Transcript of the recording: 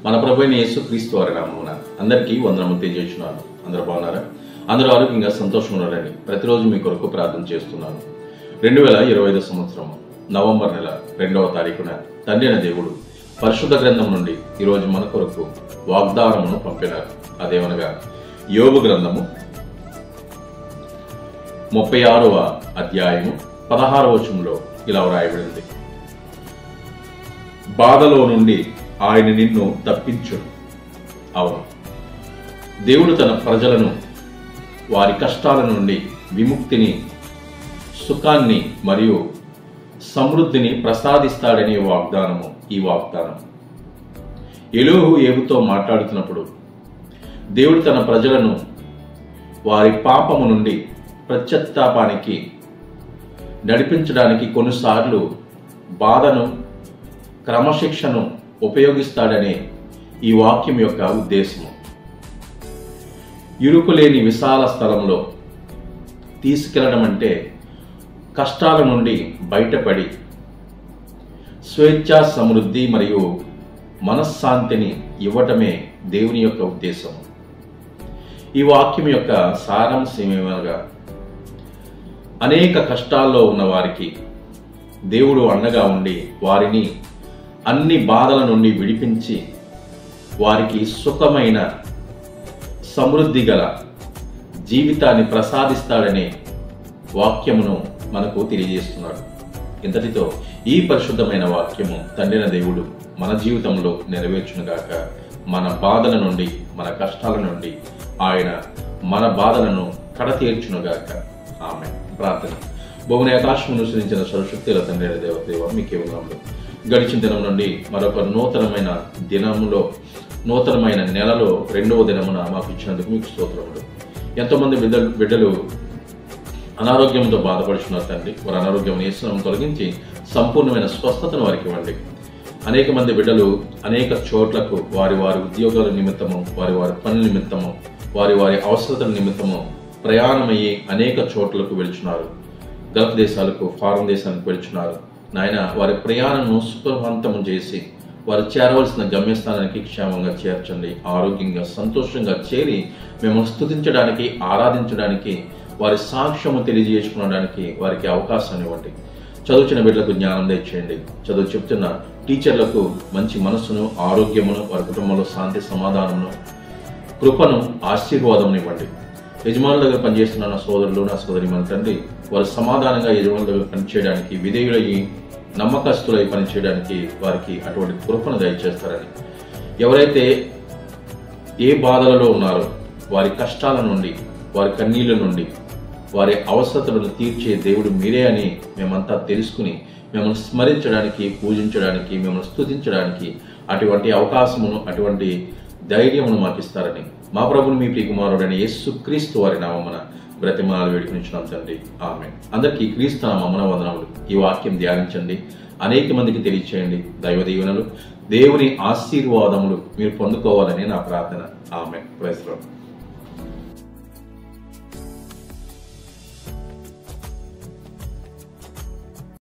మన ప్రభువైన యేసుక్రీస్తు వారి నామమున అందరికీ వందనములు తెలియజేస్తున్నాను. అందరూ బాగున్నారా? అందరూ ఆరోగ్యంగా సంతోషంగా ఉన్నారని ప్రతిరోజు మీ కొరకు ప్రార్థన చేస్తున్నాను. 2025 సంవత్సరం నవంబర్ నెల 2వ తారీఖున తండ్రి అయిన దేవుడు పరిశుద్ధ గ్రంథం నుండి ఈరోజు మన కొరకు వాగ్దానమును పంపినారు. అదేమనగా యోబు గ్రంథము 36వ అధ్యాయము 16వ వచనంలో ఇలా వ్రాయబడింది. బాధలో నుండి ఆయన నిన్ను తప్పించును. అవును, దేవుడు తన ప్రజలను వారి కష్టాల నుండి విముక్తిని, సుఖాన్ని మరియు సమృద్ధిని ప్రసాదిస్తాడనే వాగ్దానము ఈ వాగ్దానం. ఎలోహు ఏబుతో మాట్లాడుతున్నప్పుడు దేవుడు తన ప్రజలను వారి పాపము నుండి పశ్చాత్తాపానికి నడిపించడానికి కొన్నిసార్లు బాధను, క్రమశిక్షను ఉపయోగిస్తాడనే ఈ వాక్యం యొక్క ఉద్దేశము. ఇరుకులేని విశాల స్థలంలో తీసుకెళ్లడం అంటే కష్టాల నుండి బయటపడి స్వేచ్ఛ, సమృద్ధి మరియు మనశ్శాంతిని ఇవ్వటమే దేవుని యొక్క ఉద్దేశం. ఈ వాక్యం యొక్క సారాంశం ఏమనగా, అనేక కష్టాల్లో ఉన్న వారికి దేవుడు అండగా ఉండి వారిని అన్ని బాధల నుండి విడిపించి వారికి సుఖమైన, సమృద్ధి గల జీవితాన్ని ప్రసాదిస్తాడనే వాక్యమును మనకు తెలియజేస్తున్నాడు. ఇంతటితో ఈ పరిశుద్ధమైన వాక్యము తండ్రిన దేవుడు మన జీవితంలో నెరవేర్చునుగాక. మన బాధల నుండి, మన కష్టాల నుండి ఆయన మన బాధలను కడతీర్చునుగాక. ఆమె ప్రార్థన. భూమిని ఆకాశమును సృజించిన సర్వశక్తుల తండ్రి దేవ మీకే వందనములు. గడిచిన దినం నుండి మరొక నూతనమైన దినములో, నూతనమైన నెలలో 2వ దినమున మాకు ఇచ్చినందుకు మీకు స్తోత్రములు. ఎంతోమంది బిడ్డలు అనారోగ్యంతో బాధపడుతున్నారు తండ్రి. వారి అనారోగ్యం యేసునామమున తొలగించి సంపూర్ణమైన స్వస్థతను వారికి ఇవ్వండి. అనేక మంది బిడ్డలు అనేక చోట్లకు వారి ఉద్యోగాల నిమిత్తము, వారి పనుల నిమిత్తము, వారి అవసరతల నిమిత్తము ప్రయాణమయ్యి అనేక చోట్లకు వెళ్తున్నారు. గల్ఫ్ దేశాలకు, ఫారెన్ దేశాలకు వెళ్తున్నారు. నాయన, వారి ప్రయాణము సుఖవంతము చేసి వారు చేరవలసిన గమ్యస్థానానికి క్షేమంగా చేర్చండి. ఆరోగ్యంగా, సంతోషంగా చేరి మిమ్మల్ని స్తుతించడానికి, ఆరాధించడానికి, వారి సాక్ష్యము తెలియజేసుకోవడానికి వారికి అవకాశాన్ని ఇవ్వండి. చదువుచిన బిడ్డలకు జ్ఞానం దయచేయండి. చదువు చెప్తున్న టీచర్లకు మంచి మనస్సును, ఆరోగ్యమును, వారి కుటుంబంలో శాంతి, సమాధానమును, కృపను, ఆశీర్వాదమును ఇవ్వండి. యజమానుల దగ్గర పనిచేస్తున్న నా సోదరులు, నా సోదరి మన తండ్రి, వారు సమాధానంగా యజమానుల దగ్గర పనిచేయడానికి, విధేయులయ్యి నమ్మకస్తులై పనిచేయడానికి వారికి అటువంటి కృపను దయచేస్తారని, ఎవరైతే ఏ బాధలలో ఉన్నారో వారి కష్టాల నుండి, వారి కన్నీళ్ళ నుండి, వారి అవసరతలను తీర్చే దేవుడు మీరే అని మేమంతా తెలుసుకుని మిమ్మల్ని స్మరించడానికి, పూజించడానికి, మిమ్మల్ని స్తుతించడానికి అటువంటి అవకాశమును, అటువంటి ధైర్యమును మాకు ఇస్తారని మా ప్రభుని, మీ ప్రియకుమారుడైన యేసుక్రీస్తు వారి నామమున బ్రతిమాలు వేడుకొనిచున్నాం తండ్రి. ఆమేన్. అందరికీ క్రీస్తు నామమున వందనములు. ఈ వాక్యం ధ్యానించండి, అనేక మందికి తెలియచేయండి. దైవ దీవెనలు, దేవుని ఆశీర్వాదములు మీరు పొందుకోవాలని నా ప్రార్థన. ఆమేన్. Praise the lord.